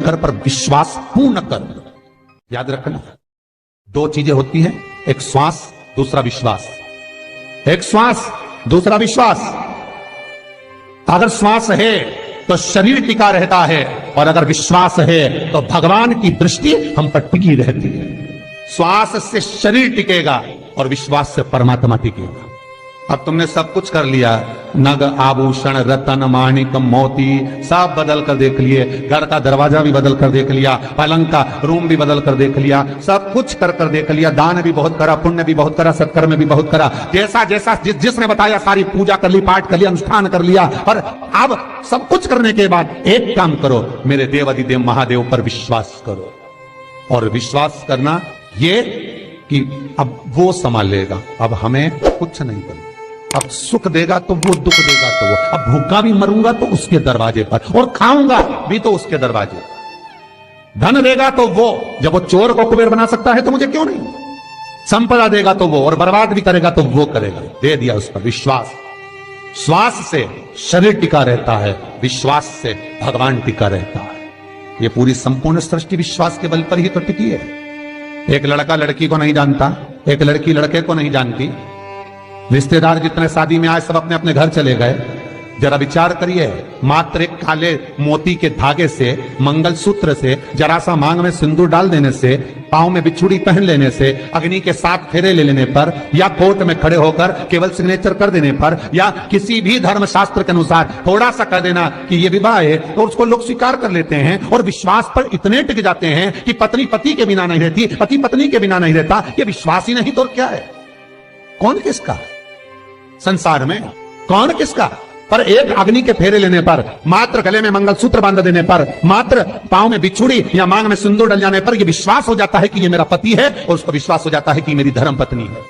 कर पर विश्वास पूर्ण कर। याद रखना, दो चीजें होती हैं, एक श्वास दूसरा विश्वास। एक श्वास दूसरा विश्वास। अगर श्वास है तो शरीर टिका रहता है, और अगर विश्वास है तो भगवान की दृष्टि हम पर टिकी रहती है। श्वास से शरीर टिकेगा और विश्वास से परमात्मा टिकेगा। अब तुमने सब कुछ कर लिया, नग आभूषण रतन माणिक मोती सब बदल कर देख लिए, घर का दरवाजा भी बदल कर देख लिया, पलंग का रूम भी बदल कर देख लिया, सब कुछ कर कर देख लिया, दान भी बहुत करा, पुण्य भी बहुत करा, सत्कर्म भी बहुत करा, जैसा जैसा जिसने बताया सारी पूजा कर ली, पाठ कर लिया, अनुष्ठान कर लिया। और अब सब कुछ करने के बाद एक काम करो, मेरे देव अधिदेव महादेव पर विश्वास करो। और विश्वास करना ये कि अब वो संभालेगा, अब हमें कुछ नहीं करना। अब सुख देगा तो वो, दुख देगा तो वो, अब भूखा भी मरूंगा तो उसके दरवाजे पर, और खाऊंगा भी तो उसके दरवाजे पर। धन देगा तो वो, जब वो चोर को कुबेर बना सकता है तो मुझे क्यों नहीं। संपदा देगा तो वो, और बर्बाद भी करेगा तो वो करेगा। दे दिया उस पर विश्वास। श्वास से शरीर टिका रहता है, विश्वास से भगवान टिका रहता है। ये पूरी संपूर्ण सृष्टि विश्वास के बल पर ही तो टिकी है। एक लड़का लड़की को नहीं जानता, एक लड़की लड़के को नहीं जानती, रिश्तेदार जितने शादी में आए सब अपने अपने घर चले गए। जरा विचार करिए, मात्र एक काले मोती के धागे से, मंगलसूत्र से, जरा सा मांग में सिंदूर डाल देने से, पांव में बिछुड़ी पहन लेने से, अग्नि के 7 फेरे ले लेने पर, या कोर्ट में खड़े होकर केवल सिग्नेचर कर देने पर, या किसी भी धर्म शास्त्र के अनुसार थोड़ा सा कर देना कि ये विवाह है, तो उसको लोग स्वीकार कर लेते हैं और विश्वास पर इतने टिक जाते हैं कि पत्नी पति के बिना नहीं रहती, पति पत्नी के बिना नहीं रहता। ये विश्वास ही नहीं तो क्या है? कौन किसका संसार में, कौन किसका? पर एक अग्नि के फेरे लेने पर, मात्र गले में मंगलसूत्र बांध देने पर, मात्र पांव में बिछुड़ी या मांग में सिंदूर डल जाने पर, यह विश्वास हो जाता है कि ये मेरा पति है, और उसको विश्वास हो जाता है कि मेरी धर्म पत्नी है,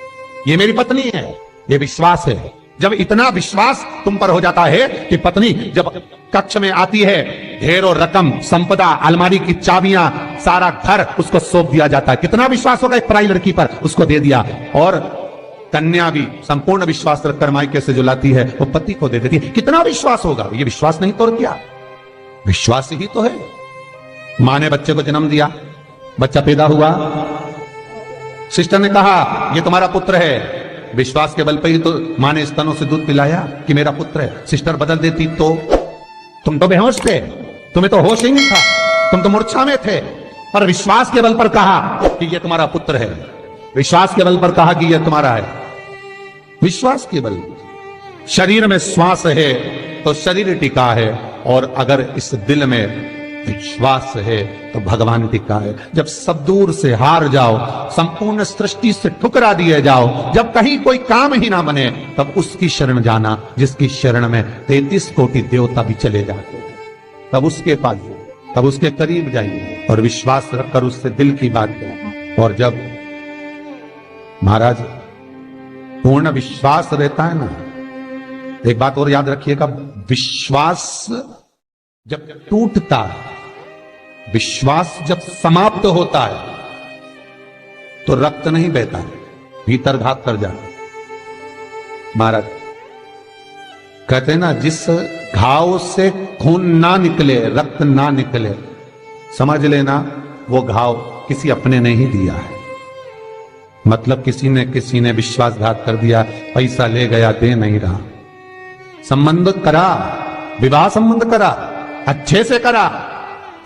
ये मेरी पत्नी है। ये विश्वास है। जब इतना विश्वास तुम पर हो जाता है कि पत्नी जब कक्ष में आती है, ढेरों रकम, संपदा, अलमारी की चाबियां, सारा घर उसको सौंप दिया जाता है। कितना विश्वास होगा एक पराई लड़की पर, उसको दे दिया। और कन्या भी संपूर्ण विश्वास रखकर मायके से जो लाती है वो पति को दे देती है। कितना विश्वास होगा? ये विश्वास नहीं तो क्या? विश्वास ही तो है। मां ने बच्चे को जन्म दिया, बच्चा पैदा हुआ, सिस्टर ने कहा ये तुम्हारा पुत्र है, विश्वास के बल पर ही तो मां ने स्तनों से दूध पिलाया कि मेरा पुत्र है। सिस्टर बदल देती तो तुम तो बेहोश थे, तुम्हें तो होश ही नहीं था, तुम तो मूर्छा में थे। पर विश्वास के बल पर कहा कि ये तुम्हारा पुत्र है, विश्वास के बल पर कहा कि यह तुम्हारा है। विश्वास के बल। शरीर में श्वास है तो शरीर टिका है, और अगर इस दिल में विश्वास है तो भगवान टिका है। जब सब दूर से हार जाओ, संपूर्ण सृष्टि से ठुकरा दिए जाओ, जब कहीं कोई काम ही ना बने, तब उसकी शरण जाना जिसकी शरण में 33 कोटि देवता भी चले जाते हैं। तब उसके पास, तब उसके करीब जाइए और विश्वास रखकर उससे दिल की बात करें। और जब महाराज पूर्ण विश्वास रहता है ना, एक बात और याद रखिएगा, विश्वास जब टूटता है, विश्वास जब समाप्त होता है, तो रक्त नहीं बहता, भीतर घात कर जाता। महाराज कहते हैं ना, जिस घाव से खून ना निकले, रक्त ना निकले, समझ लेना वो घाव किसी अपने ने ही दिया है। मतलब किसी ने विश्वासघात कर दिया, पैसा ले गया, दे नहीं रहा, संबंध करा, विवाह संबंध करा, अच्छे से करा,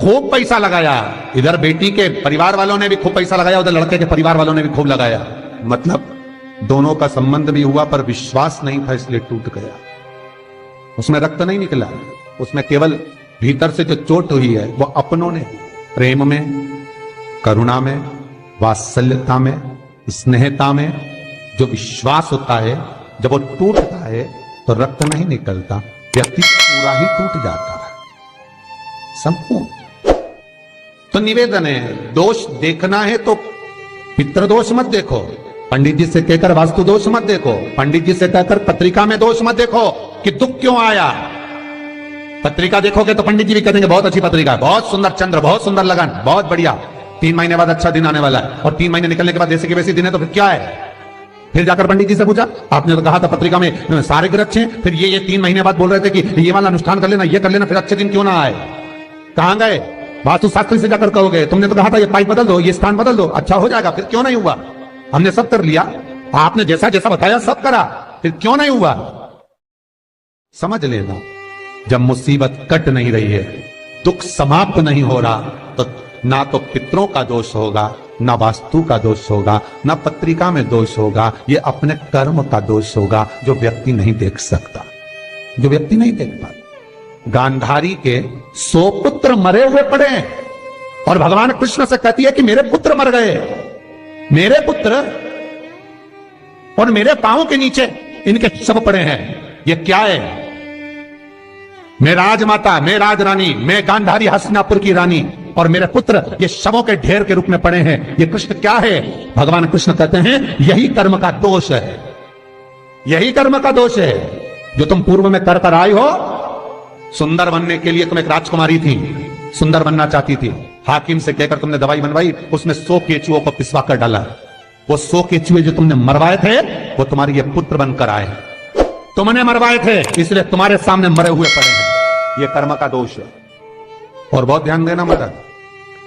खूब पैसा लगाया, इधर बेटी के परिवार वालों ने भी खूब पैसा लगाया, उधर लड़के के परिवार वालों ने भी खूब लगाया, मतलब दोनों का संबंध भी हुआ पर विश्वास नहीं था इसलिए टूट गया। उसमें रक्त नहीं निकला, उसमें केवल भीतर से जो चोट हुई है वो अपनों ने, प्रेम में, करुणा में, वात्सल्यता में, स्नेहता में जो विश्वास होता है, जब वो टूटता है तो रक्त नहीं निकलता, व्यक्ति पूरा ही टूट जाता है संपूर्ण। तो निवेदन है, दोष देखना है तो पितृदोष मत देखो, पंडित जी से कहकर वास्तु दोष मत देखो, पंडित जी से कहकर पत्रिका में दोष मत देखो कि दुख क्यों आया। पत्रिका देखोगे तो पंडित जी भी कहेंगे बहुत अच्छी पत्रिका है, बहुत सुंदर चंद्र, बहुत सुंदर लगन, बहुत बढ़िया, 3 महीने बाद अच्छा दिन आने वाला है, और 3 महीने निकलने के बाद जैसे कि वैसे दिन है, तो फिर क्या है? फिर जाकर पंडित जी से पूछा, आपने तो कहा था पत्रिका में सारे ग्रह अच्छे हैं, फिर ये 3 महीने बाद बोल रहे थे कि ये वाला अनुष्ठान कर लेना, ये कर लेना, फिर अच्छे दिन क्यों ना आए? कहां गए? वास्तुशास्त्री से जाकर कहोगे तुमने तो कहा था ये पाइप बदल दो, ये स्थान बदल दो, अच्छा हो जाएगा, फिर क्यों नहीं हुआ? हमने सब कर लिया, आपने जैसा जैसा बताया सब करा, फिर क्यों नहीं हुआ? समझ लेना, जब मुसीबत कट नहीं रही है, दुख समाप्त नहीं हो रहा, तो ना तो पितरों का दोष होगा, ना वास्तु का दोष होगा, ना पत्रिका में दोष होगा, ये अपने कर्म का दोष होगा जो व्यक्ति नहीं देख सकता, जो व्यक्ति नहीं देख पाता। गांधारी के 100 पुत्र मरे हुए पड़े हैं और भगवान कृष्ण से कहती है कि मेरे पुत्र मर गए, मेरे पुत्र, और मेरे पांव के नीचे इनके शव पड़े हैं। ये क्या है? मैं राजमाता, मैं राजरानी, मैं गांधारी हस्तिनापुर की रानी, और मेरे पुत्र ये शवों के ढेर के रूप में पड़े हैं। ये कृष्ण क्या है? भगवान कृष्ण कहते हैं यही कर्म का दोष है, यही कर्म का दोष है जो तुम पूर्व में कर आई हो। सुंदर बनने के लिए तुम एक राजकुमारी थी, सुंदर बनना चाहती थी, हाकिम से कहकर तुमने दवाई बनवाई, उसमें 100 केचुओं को पिसवा कर डाला। वो 100 केचुए जो तुमने मरवाए थे वो तुम्हारे ये पुत्र बनकर आए, तुमने मरवाए थे, इसलिए तुम्हारे सामने मरे हुए पड़े हैं। ये कर्म का दोष है। और बहुत ध्यान देना मदन,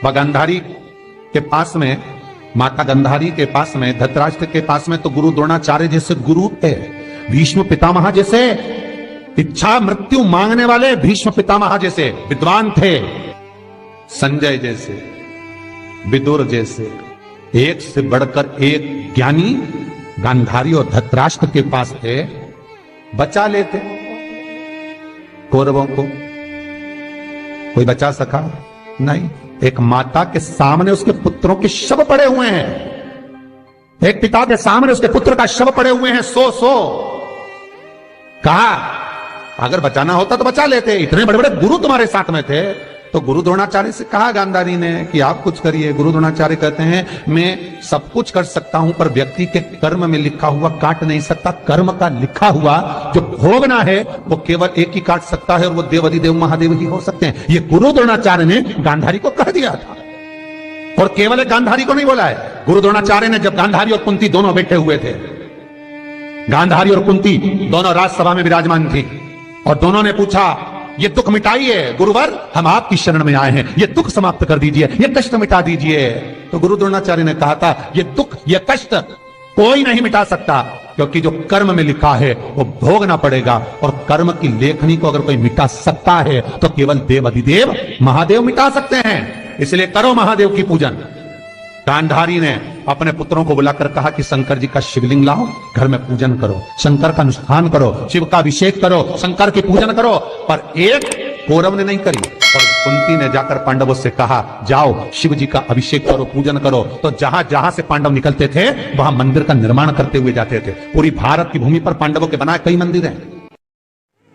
गांधारी के पास में, माता गांधारी के पास में, धृतराष्ट्र के पास में तो गुरु द्रोणाचार्य जैसे गुरु थे, भीष्म पितामह जैसे इच्छा मृत्यु मांगने वाले भीष्म पितामह जैसे विद्वान थे, संजय जैसे, विदुर जैसे, एक से बढ़कर एक ज्ञानी गांधारी और धृतराष्ट्र के पास थे। बचा लेते कौरवों को, कोई बचा सका नहीं। एक माता के सामने उसके पुत्रों के शव पड़े हुए हैं, एक पिता के सामने उसके पुत्र का शव पड़े हुए हैं, 100 कहा अगर बचाना होता तो बचा लेते, इतने बड़े बड़े गुरु तुम्हारे साथ में थे। तो गुरु द्रोणाचार्य से कहा गांधारी ने कि आप कुछ करिए। गुरु द्रोणाचार्य कहते हैं मैं सब कुछ कर सकता हूं पर व्यक्ति के कर्म में लिखा हुआ काट नहीं सकता। कर्म का लिखा हुआ जो भोगना है वो केवल एक ही काट सकता है और वो देव अधिदेव महादेव ही हो सकते हैं। ये गुरु द्रोणाचार्य ने गांधारी को कह दिया था, और केवल एक गांधारी को नहीं बोला है। गुरु द्रोणाचार्य ने जब गांधारी और कुंती दोनों बैठे हुए थे, गांधारी और कुंती दोनों राजसभा में विराजमान थी, और दोनों ने पूछा ये दुख मिटाइए गुरुवर, हम आपकी शरण में आए हैं, ये दुख समाप्त कर दीजिए, ये कष्ट मिटा दीजिए। तो गुरु द्रोणाचार्य ने कहा था ये दुख ये कष्ट कोई नहीं मिटा सकता, क्योंकि जो कर्म में लिखा है वो भोगना पड़ेगा, और कर्म की लेखनी को अगर कोई मिटा सकता है तो केवल देव अधिदेव महादेव मिटा सकते हैं। इसलिए करो महादेव की पूजन। गांधारी ने अपने पुत्रों को बुलाकर कहा कि शंकर जी का शिवलिंग लाओ, घर में पूजन करो, शंकर का अनुष्ठान करो, शिव का अभिषेक करो, शंकर की पूजन करो। पर एक कौरव ने नहीं करी, और कुंती ने जाकर पांडवों से कहा जाओ शिव जी का अभिषेक करो, पूजन करो। तो जहां जहां से पांडव निकलते थे वहां मंदिर का निर्माण करते हुए जाते थे। पूरी भारत की भूमि पर पांडवों के बनाए कई मंदिर हैं।